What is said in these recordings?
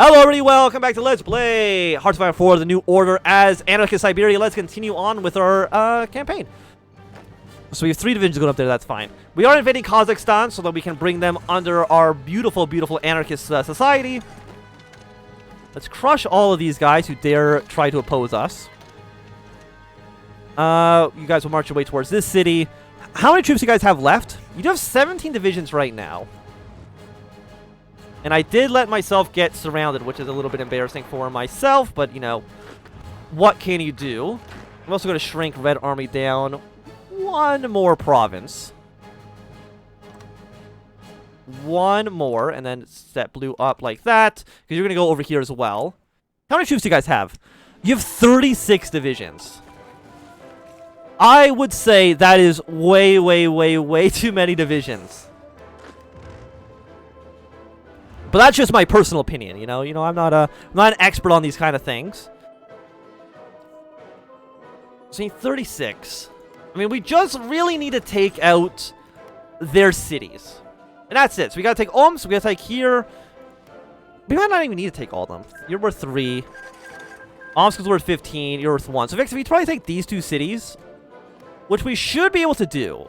Hello everybody, welcome back to Let's Play Hearts of Iron 4, the new order as Anarchist Siberia. Let's continue on with our campaign. So we have 3 divisions going up there, that's fine. We are invading Kazakhstan so that we can bring them under our beautiful, beautiful anarchist society. Let's crush all of these guys who dare try to oppose us. You guys will march your way towards this city. How many troops do you guys have left? You do have 17 divisions right now. And I did let myself get surrounded, which is a little bit embarrassing for myself, but, you know, what can you do? I'm also going to shrink Red Army down 1 more province. 1 more, and then set Blue up like that, because you're going to go over here as well. How many troops do you guys have? You have 36 divisions. I would say that is way, way, way, way too many divisions. But that's just my personal opinion, you know. I'm not an expert on these kind of things. So 36. I mean, we just really need to take out their cities. And that's it. So we gotta take Omsk, we gotta take here. We might not even need to take all of them. You're worth 3. Omsk is worth 15, you're worth 1. So Vix, if we try to take these 2 cities, which we should be able to do.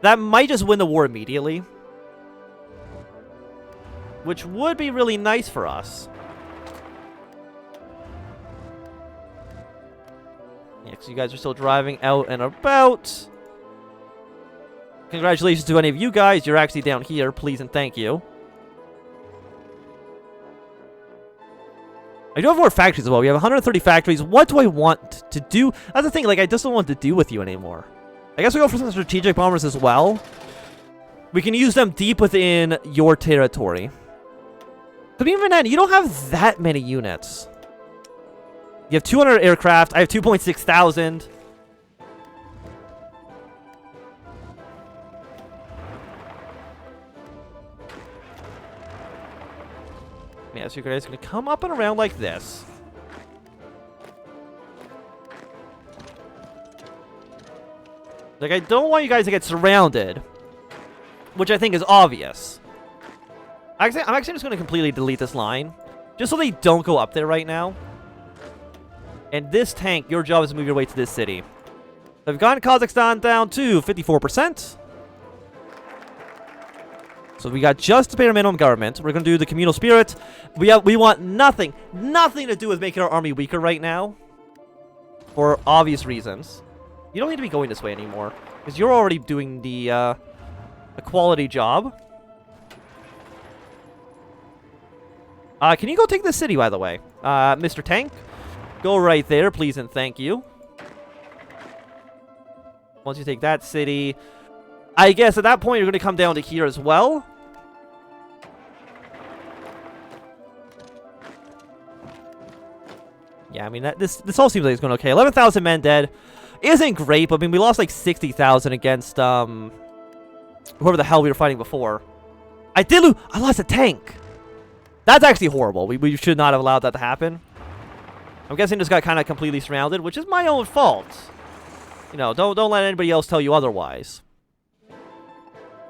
That might just win the war immediately. Which would be really nice for us. Yeah, because you guys are still driving out and about. Congratulations to any of you guys. You're actually down here. Please and thank you. I do have more factories as well. We have 130 factories. What do I want to do? That's the thing. Like, I just don't want to do with you anymore. I guess we go for some strategic bombers as well. We can use them deep within your territory. But even then, you don't have that many units. You have 200 aircraft. I have 2.6 thousand. Yeah, so you guys are going to come up and around like this. Like, I don't want you guys to get surrounded, which I think is obvious. I'm actually just going to completely delete this line, just so they don't go up there right now. And this tank, your job is to move your way to this city. So we've gotten Kazakhstan down to 54%. So we got just the bare minimum government. We're going to do the communal spirit. We want nothing to do with making our army weaker right now, for obvious reasons. You don't need to be going this way anymore, because you're already doing the a quality job. Can you go take this city, by the way? Mr. Tank? Go right there, please and thank you. Once you take that city, I guess at that point you're going to come down to here as well. Yeah, I mean, this all seems like it's going okay. 11,000 men dead. Isn't great, but I mean, we lost like 60,000 against whoever the hell we were fighting before. I lost a tank. That's actually horrible. We should not have allowed that to happen. I'm guessing just got kind of completely surrounded, which is my own fault. You know, don't let anybody else tell you otherwise.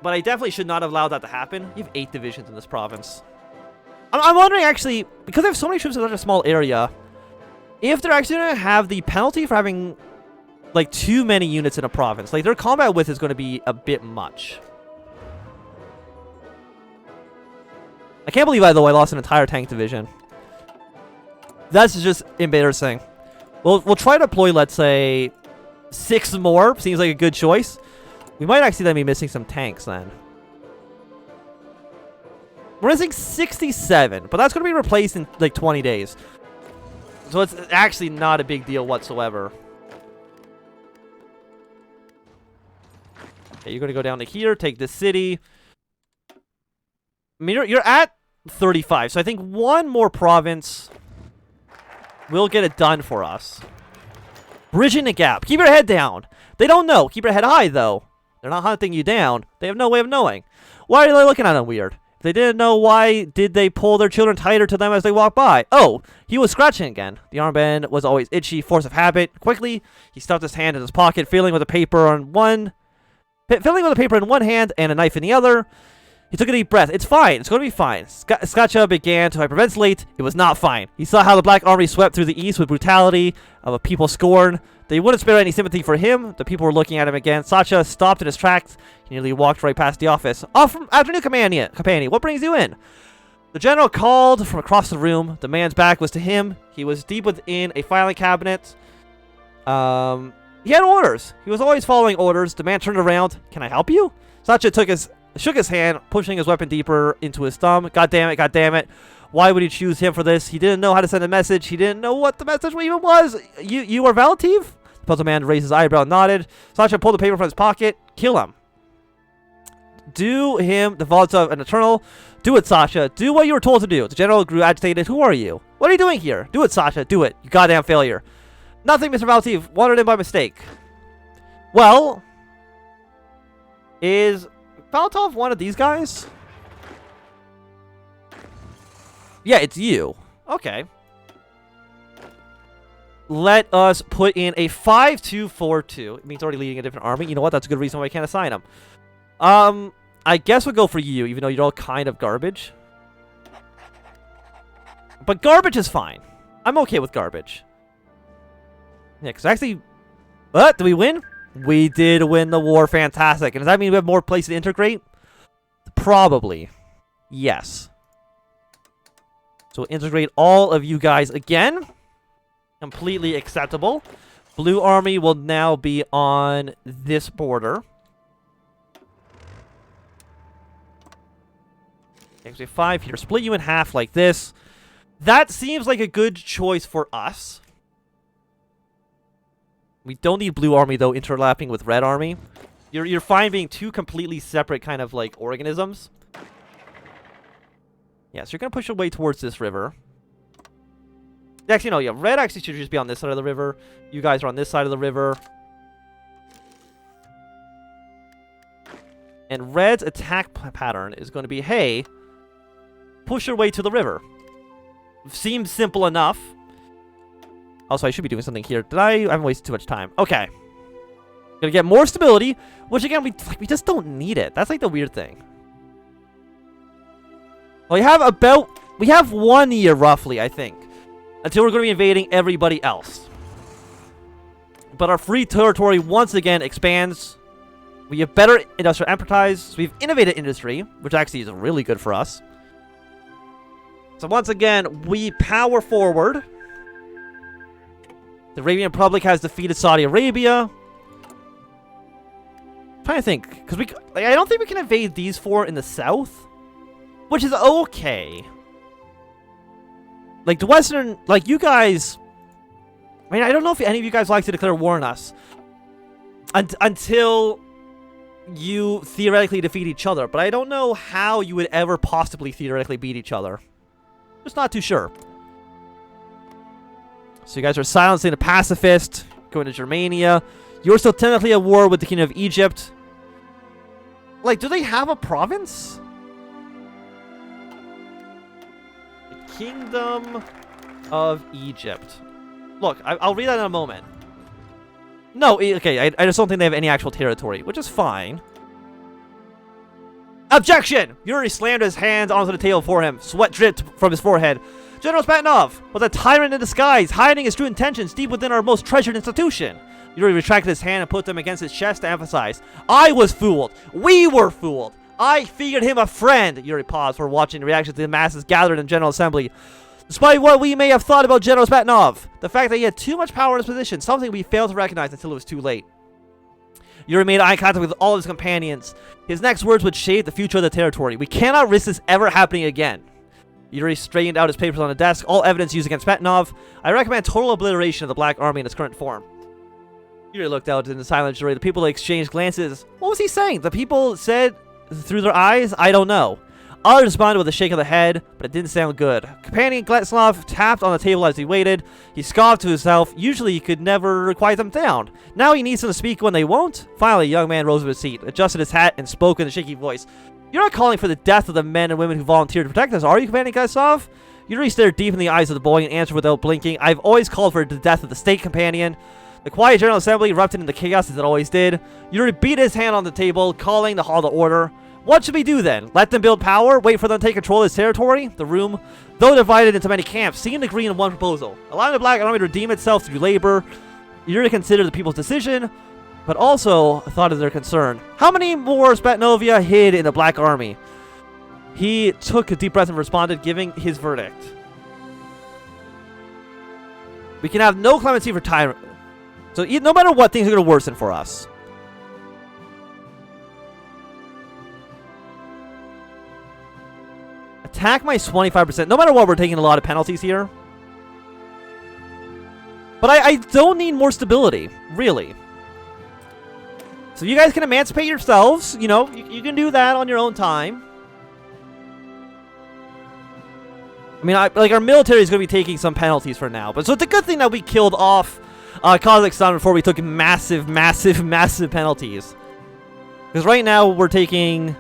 But I definitely should not have allowed that to happen. You have 8 divisions in this province. I'm wondering, actually, because I have so many troops in such a small area, if they're actually going to have the penalty for having like too many units in a province. Like, their combat width is going to be a bit much. I can't believe, by the way, I lost an entire tank division. That's just embarrassing. We'll try to deploy, let's say, 6 more. Seems like a good choice. We might actually then be missing some tanks then. We're missing 67, but that's going to be replaced in like 20 days. So it's actually not a big deal whatsoever. Okay, you're going to go down to here, take this city. I mean, you're at 35, so I think 1 more province will get it done for us. Bridging the gap. Keep your head down. They don't know. Keep your head high, though. They're not hunting you down. They have no way of knowing. Why are they looking at them weird? If they didn't know, why did they pull their children tighter to them as they walk by? Oh, he was scratching again. The armband was always itchy, force of habit. Quickly, he stuffed his hand in his pocket, feeling with the paper on one Filling with a paper in one hand and a knife in the other, he took a deep breath. It's fine. It's going to be fine. Scotcha began to hyperventilate. It was not fine. He saw how the Black Army swept through the east with brutality of a people scorn. They wouldn't spare any sympathy for him. The people were looking at him again. Sacha stopped in his tracks. He nearly walked right past the office. Afternoon, companion. What brings you in? The general called from across the room. The man's back was to him. He was deep within a filing cabinet. He had orders. He was always following orders. The man turned around. Can I help you? Sacha shook his hand, pushing his weapon deeper into his thumb. God damn it, god damn it. Why would he choose him for this? He didn't know how to send a message. He didn't know what the message even was. You are Valativ? The puzzle man raised his eyebrow and nodded. Sacha pulled the paper from his pocket. Kill him. Do him the vaults of an eternal. Do it, Sacha. Do what you were told to do. The general grew agitated. Who are you? What are you doing here? Do it, Sacha. Do it. You goddamn failure. Nothing, Mr. Valativ. Wandered in by mistake. Well, is Valtov one of these guys? Yeah, it's you. Okay. Let us put in a 5-2-4-2. It means already leading a different army. You know what? That's a good reason why I can't assign him. I guess we'll go for you, even though you're all kind of garbage. But garbage is fine. I'm okay with garbage. Yeah, because actually... What? Did we win? We did win the war. Fantastic. And does that mean we have more places to integrate? Probably. Yes. So we'll integrate all of you guys again. Completely acceptable. Blue army will now be on this border. Actually, 5 here. Split you in half like this. That seems like a good choice for us. We don't need blue army, though, interlapping with red army. You're fine being two completely separate kind of, like, organisms. Yeah, so you're going to push your way towards this river. Actually, no, yeah, red actually should just be on this side of the river. You guys are on this side of the river. And red's attack pattern is going to be, hey, push your way to the river. Seems simple enough. Also, I should be doing something here. I haven't wasted too much time. Okay. Gonna get more stability, which again, we just don't need it. That's like the weird thing. Well, we have 1 year roughly, I think, until we're going to be invading everybody else. But our free territory once again expands. We have better industrial enterprise. So we've innovated industry, which actually is really good for us. So once again, we power forward. The Arabian Republic has defeated Saudi Arabia. I'm trying to think, because I don't think we can invade these 4 in the south, which is okay. Like the Western, like you guys. I mean, I don't know if any of you guys like to declare war on us until you theoretically defeat each other, but I don't know how you would ever possibly theoretically beat each other. Just not too sure. So you guys are silencing the pacifist, going to Germania. You're still technically at war with the Kingdom of Egypt. Like, do they have a province? The Kingdom of Egypt. Look, I'll read that in a moment. No, okay, I just don't think they have any actual territory, which is fine. Objection! Yuri slammed his hands onto the table for him. Sweat dripped from his forehead. General Spatanov was a tyrant in disguise, hiding his true intentions deep within our most treasured institution. Yuri retracted his hand and put them against his chest to emphasize. I was fooled. We were fooled. I figured him a friend. Yuri paused for watching the reactions to the masses gathered in General Assembly. Despite what we may have thought about General Spatanov, the fact that he had too much power in his position, something we failed to recognize until it was too late. Yuri made eye contact with all of his companions. His next words would shape the future of the territory. We cannot risk this ever happening again. Yuri straightened out his papers on the desk, all evidence used against Spatanov. I recommend total obliteration of the Black Army in its current form. Yuri looked out in the silent jury. The people exchanged glances. What was he saying? The people said through their eyes, I don't know. Others responded with a shake of the head, but it didn't sound good. Companion Gletslov tapped on the table as he waited. He scoffed to himself. Usually he could never quiet them down. Now he needs them to speak when they won't. Finally, a young man rose from his seat, adjusted his hat, and spoke in a shaky voice. You're not calling for the death of the men and women who volunteered to protect us, are you, Companion Gletslov? Yuri stared deep in the eyes of the boy and answered without blinking. I've always called for the death of the state, Companion. The quiet General Assembly erupted into chaos as it always did. Yuri beat his hand on the table, calling the hall to order. What should we do then? Let them build power? Wait for them to take control of this territory? The room, though divided into many camps, seemed to agree on one proposal. Allowing the Black Army to redeem itself through labor. Yuri considered the people's decision, but also thought of their concern. How many more Spetnovia hid in the Black Army? He took a deep breath and responded, giving his verdict. We can have no clemency for tyrant. So no matter what, things are going to worsen for us. Attack my 25%. No matter what, we're taking a lot of penalties here. But I don't need more stability, really. So you guys can emancipate yourselves. You know, you can do that on your own time. I mean, like, our military is going to be taking some penalties for now. But so it's a good thing that we killed off Kazakhstan before we took massive penalties. Because right now we're taking...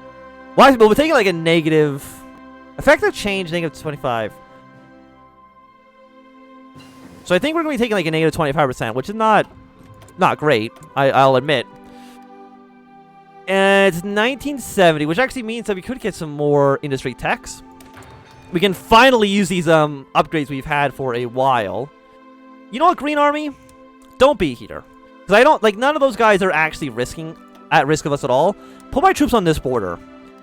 Well, we're taking like a negative... Effective change, negative 25. So I think we're going to be taking like a negative 25%, which is not great, I'll admit. And it's 1970, which actually means that we could get some more industry techs. We can finally use these upgrades we've had for a while. You know what, Green Army? Don't be here. Because I don't, like, none of those guys are actually at risk of us at all. Put my troops on this border.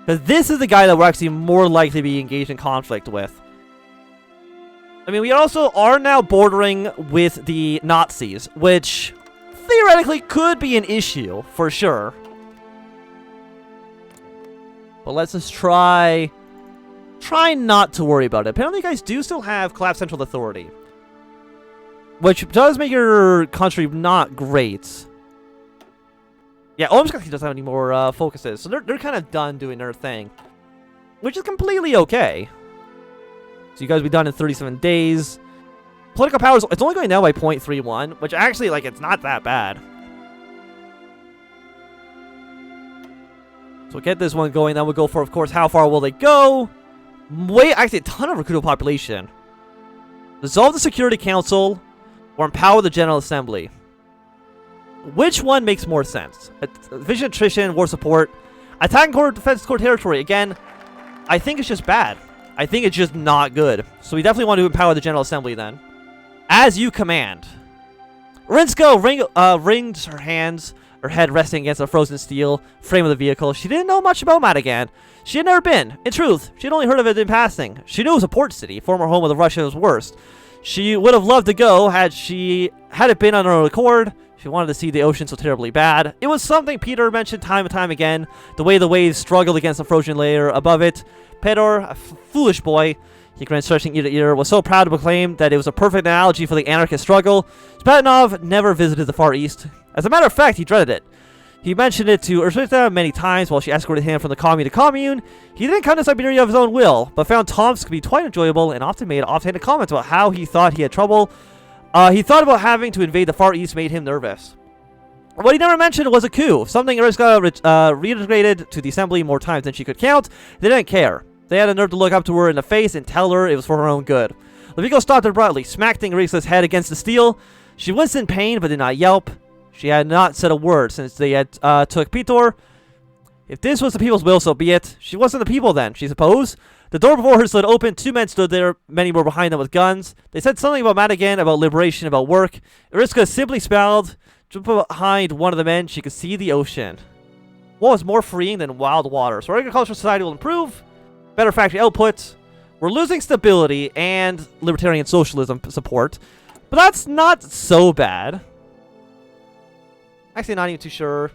Because this is the guy that we're actually more likely to be engaged in conflict with. I mean, we also are now bordering with the Nazis, which theoretically could be an issue, for sure. But let's just try not to worry about it. Apparently, you guys do still have collapsed central authority, which does make your country not great. Yeah, Omsk doesn't have any more focuses, so they're kind of done doing their thing, which is completely okay. So you guys will be done in 37 days. Political powers, it's only going down by 0.31, which actually, like, it's not that bad. So we'll get this one going, then we'll go for, of course, how far will they go? Actually, a ton of recruitable population. Dissolve the Security Council or empower the General Assembly. Which one makes more sense? Efficient attrition, war support, attack and core defense core territory. Again, I think it's just bad. I think it's just not good. So we definitely want to empower the General Assembly then. As you command. Rinsko wringed her head resting against the frozen steel frame of the vehicle. She didn't know much about Madigan. She had never been. In truth, she had only heard of it in passing. She knew it was a port city, former home of the Russia's worst. She would have loved to go had it been on her own accord. She wanted to see the ocean so terribly bad. It was something Peter mentioned time and time again, the way the waves struggled against the frozen layer above it. Pedor, a foolish boy, he grinned, stretching ear to ear, was so proud to proclaim that it was a perfect analogy for the anarchist struggle. Spatanov never visited the Far East. As a matter of fact, he dreaded it. He mentioned it to Ursula many times while she escorted him from the commune to commune. He didn't come to Siberia of his own will, but found Tomsk to be quite enjoyable and often made offhanded comments about how he thought he had trouble. He thought about having to invade the Far East made him nervous. What he never mentioned was a coup, something Ursula reiterated to the assembly more times than she could count. They didn't care. They had the nerve to look up to her in the face and tell her it was for her own good. Leviko stopped abruptly, smacking Ursula's head against the steel. She winced in pain, but did not yelp. She had not said a word since they had took Pitor. If this was the people's will, so be it. She wasn't the people then, she supposed. The door before her slid open. 2 men stood there. Many were behind them with guns. They said something about Madigan, about liberation, about work. Iriska simply spelled. Behind one of the men, she could see the ocean. What was more freeing than wild water? So our agricultural society will improve. Better factory output. We're losing stability and libertarian socialism support. But that's not so bad. Actually, not even too sure.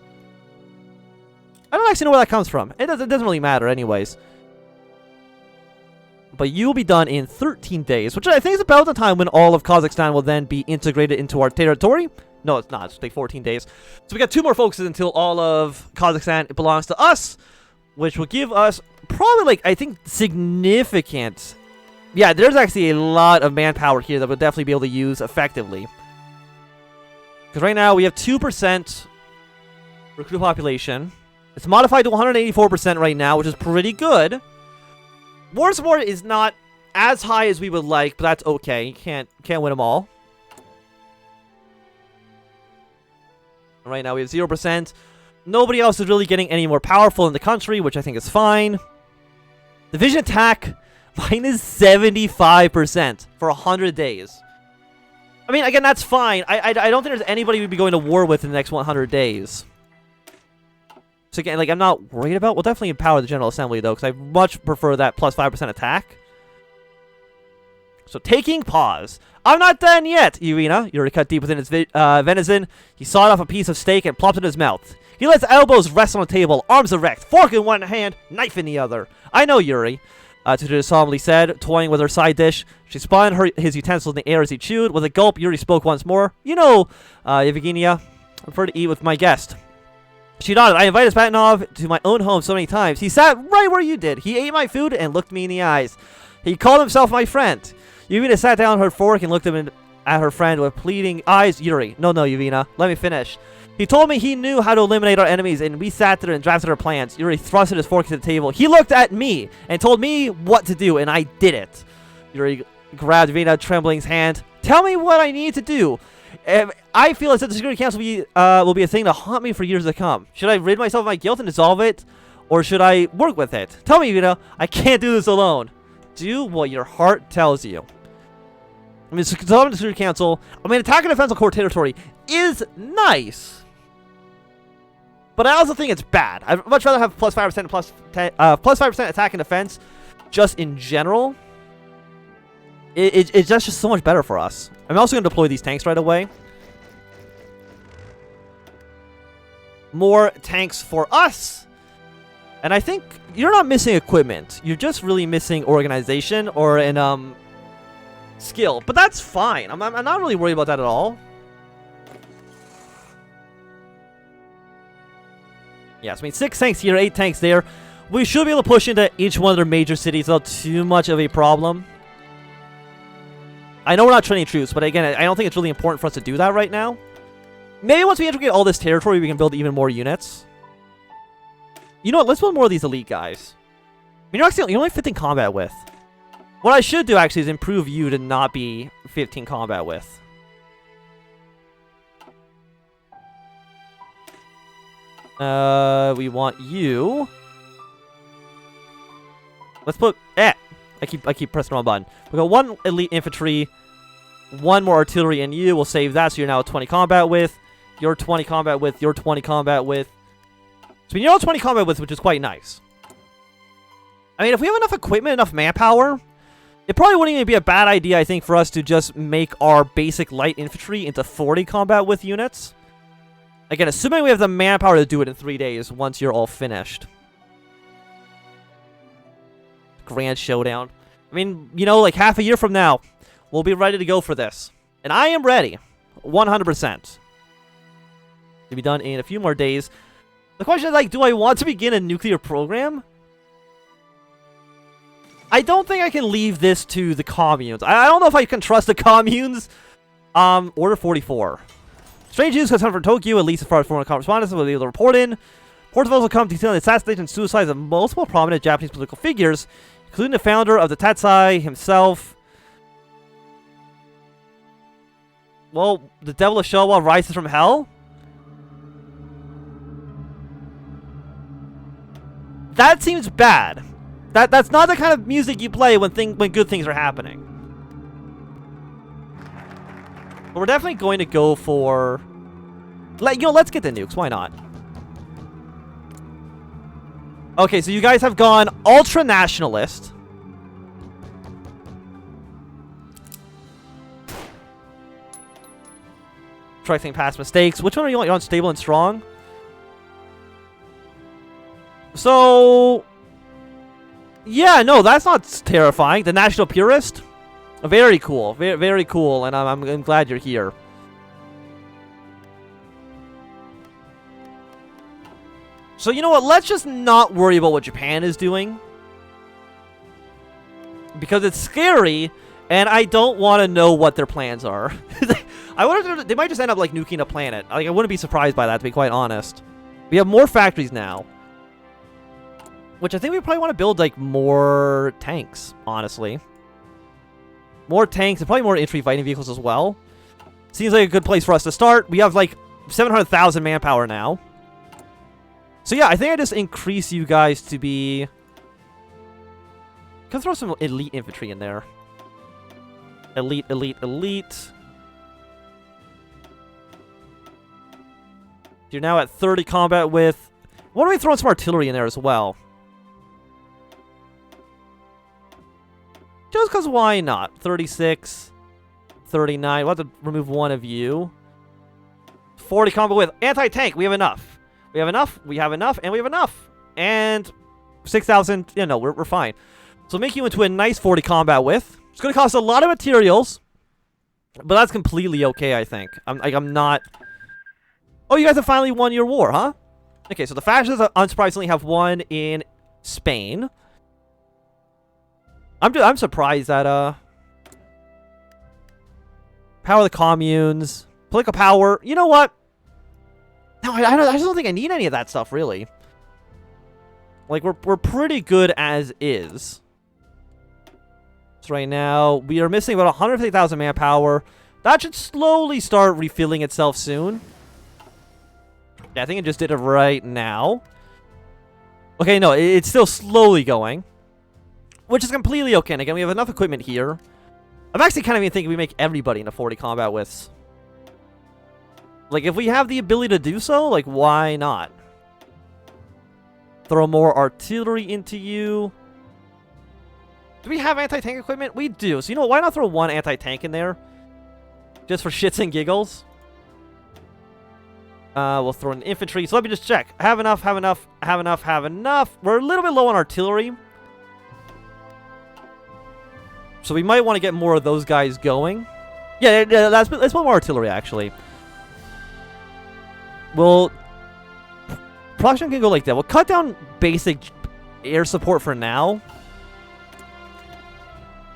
I don't actually know where that comes from. It doesn't really matter anyways. But you'll be done in 13 days, which I think is about the time when all of Kazakhstan will then be integrated into our territory. No, it's not. It's take 14 days. So we got 2 more focuses until all of Kazakhstan belongs to us, which will give us probably, like, I think, significant... Yeah, there's actually a lot of manpower here that we'll definitely be able to use effectively. Because right now we have 2% recruit population. It's modified to 184% right now, which is pretty good. War support is not as high as we would like, but that's okay. You can't win them all. Right now we have 0%. Nobody else is really getting any more powerful in the country, which I think is fine. Division attack, minus 75% for 100 days. I mean, again, that's fine. I don't think there's anybody we'd be going to war with in the next 100 days. So again, like, I'm not worried about. We'll definitely empower the General Assembly, though, because I much prefer that plus 5% attack. So, taking pause. I'm not done yet, Irina. Yuri cut deep within his venison. He sawed off a piece of steak and plopped it in his mouth. He let his elbows rest on the table, arms erect, fork in one hand, knife in the other. I know, Yuri, Tutor solemnly said, toying with her side dish. She spun his utensils in the air as he chewed. With a gulp, Yuri spoke once more. You know, Evgenia, I prefer to eat with my guest. She nodded. I invited Spatanov to my own home so many times. He sat right where you did. He ate my food and looked me in the eyes. He called himself my friend. Yuvina sat down her fork and looked at her friend with pleading eyes. Yuri, no, Yuvina, let me finish. He told me he knew how to eliminate our enemies, and we sat there and drafted our plans. Yuri thrusted his fork to the table. He looked at me and told me what to do, and I did it. Yuri grabbed Yuvina's trembling hand. Tell me what I need to do. I feel as if the Security Council will be a thing to haunt me for years to come. Should I rid myself of my guilt and dissolve it, or should I work with it? Tell me, Yuvina. I can't do this alone. Do what your heart tells you. I mean, dissolving the Security Council. I mean, attacking defensive core territory is nice, but I also think it's bad. I'd much rather have plus 5% and plus 5% attack and defense, just in general. It's just so much better for us. I'm also going to deploy these tanks right away. More tanks for us. And I think you're not missing equipment. You're just really missing organization or an skill. But that's fine. I'm not really worried about that at all. Yes, I mean, 6 tanks here, 8 tanks there. We should be able to push into each one of their major cities without too much of a problem. I know we're not training troops, but again, I don't think it's really important for us to do that right now. Maybe once we integrate all this territory, we can build even more units. You know what? Let's build more of these elite guys. I mean, you're only 15 combat with. What I should do, actually, is improve you to not be 15 combat with. We want you. Let's put... I keep pressing the wrong button. We got 1 elite infantry, 1 more artillery in you. We'll save that, so you're now 20 combat with. You're 20 combat with. You're 20 combat with. So you're all 20 combat with, which is quite nice. I mean, if we have enough equipment, enough manpower, it probably wouldn't even be a bad idea, I think, for us to just make our basic light infantry into 40 combat with units. Again, assuming we have the manpower to do it in 3 days once you're all finished. Grand showdown. I mean, you know, like half a year from now, we'll be ready to go for this. And I am ready. 100%. To be done in a few more days. The question is, like, do I want to begin a nuclear program? I don't think I can leave this to the communes. I don't know if I can trust the communes. Order 44. Strange news has come from Tokyo, at least as far as foreign correspondents will be able to report in. Reports have also come detailing the assassination and suicides of multiple prominent Japanese political figures, including the founder of the Tatsai himself. Well, the devil of Showa rises from hell? That seems bad. That's not the kind of music you play when good things are happening. But we're definitely going to go for... let's get the nukes. Why not? Okay, so you guys have gone ultra-nationalist. Correcting past mistakes. Which one are you on? You're on stable and strong? So... yeah, no, that's not terrifying. The National Purist? Very cool. Very, very cool, and I'm glad you're here. So, you know what? Let's just not worry about what Japan is doing. Because it's scary, and I don't want to know what their plans are. I wonder if they might just end up, like, nuking a planet. Like, I wouldn't be surprised by that, to be quite honest. We have more factories now. Which I think we probably want to build, like, more tanks, honestly. More tanks and probably more infantry fighting vehicles as well. Seems like a good place for us to start. We have, like, 700,000 manpower now. So yeah, I think I just increase you guys to be... Can throw some elite infantry in there. Elite, elite, elite. You're now at 30 combat with... Why don't we throw in some artillery in there as well? Just because why not? 36, 39. We'll have to remove one of you. 40 combat with anti-tank. We have enough. We have enough. We have enough. And we have enough. And 6,000. Yeah, no, we're fine. So make you into a nice 40 combat with. It's going to cost a lot of materials. But that's completely okay, I think. I'm not... Oh, you guys have finally won your war, huh? Okay, so the fascists unsurprisingly have won in Spain. I'm surprised that power of the communes, political power. You know what? No, I just don't think I need any of that stuff really. Like we're pretty good as is. So right now we are missing about 150,000 manpower. That should slowly start refilling itself soon. Yeah, I think it just did it right now. Okay, no, it's still slowly going. Which is completely okay. And again, we have enough equipment here. I'm actually kind of even thinking we make everybody into 40 combat withs. Like, if we have the ability to do so, like, why not? Throw more artillery into you. Do we have anti-tank equipment? We do. So, you know what? Why not throw one anti-tank in there? Just for shits and giggles. We'll throw in infantry. So let me just check. Have enough, have enough, have enough, have enough. We're a little bit low on artillery. So we might want to get more of those guys going. Yeah, let's put more artillery, actually. Well, production can go like that. We'll cut down basic air support for now.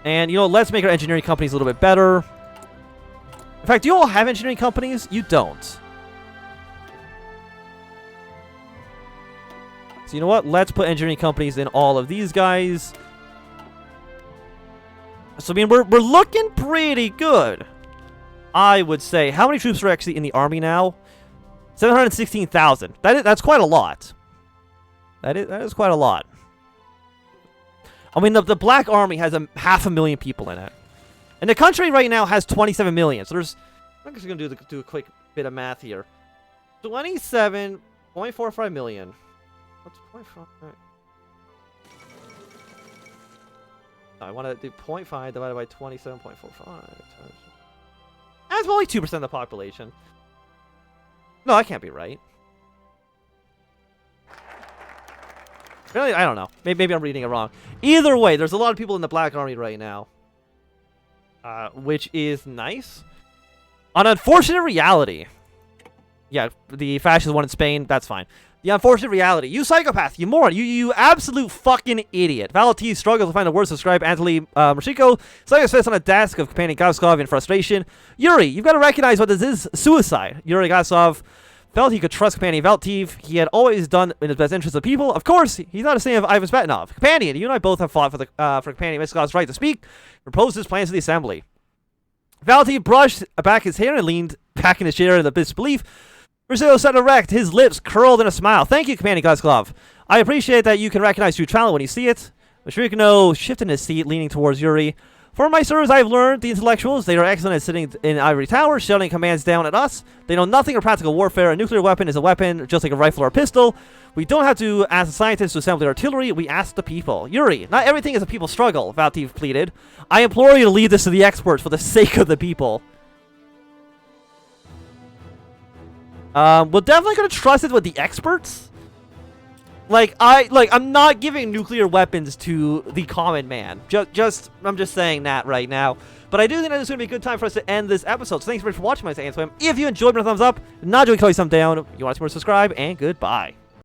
And, you know, let's make our engineering companies a little bit better. In fact, do you all have engineering companies? You don't. So, you know what? Let's put engineering companies in all of these guys. So, I mean, we're looking pretty good, I would say. How many troops are actually in the army now? 716,000. That's quite a lot. That is quite a lot. I mean, the Black Army has 500,000 people in it. And the country right now has 27 million. So there's... I'm just going to do a quick bit of math here. 27.45 million. What's 0.5? I want to do 0.5 divided by 27.45. That's only 2% of the population. No, that can't be right. Really? I don't know. Maybe I'm reading it wrong. Either way, there's a lot of people in the Black Army right now. Which is nice. An unfortunate reality. Yeah, the fascists won in Spain. That's fine. The unfortunate reality. You psychopath. You moron. You absolute fucking idiot. Valentine struggles to find the words to describe Anatoly Mashiko. Slamming his fist on the desk of companion Gazkov in frustration. Yuri, you've got to recognize what this is. Suicide. Yuri Gazkov felt he could trust companion Valtiv. He had always done in his best interest of people. Of course, he's not a saint of Ivan Smetanov. Companion, you and I both have fought for companion Miskov's right to speak. Proposed his plans to the assembly. Valtiv brushed back his hair and leaned back in his chair in disbelief. Marcelo sat erect, his lips curled in a smile. Thank you, Companion Gazkov. I appreciate that you can recognize true talent when you see it. Mashirikino shifted in his seat, leaning towards Yuri. For my servers, I have learned the intellectuals. They are excellent at sitting in ivory towers, shouting commands down at us. They know nothing of practical warfare. A nuclear weapon is a weapon, just like a rifle or a pistol. We don't have to ask the scientists to assemble the artillery. We ask the people. Yuri, not everything is a people struggle, Valtiv pleaded. I implore you to leave this to the experts for the sake of the people. We're definitely gonna trust it with the experts. I'm not giving nuclear weapons to the common man. I'm just saying that right now. But I do think that it's gonna be a good time for us to end this episode. So thanks very much for watching my Swim. If you enjoyed, give it a thumbs up. If not, do a thumbs down. You want to subscribe, and goodbye.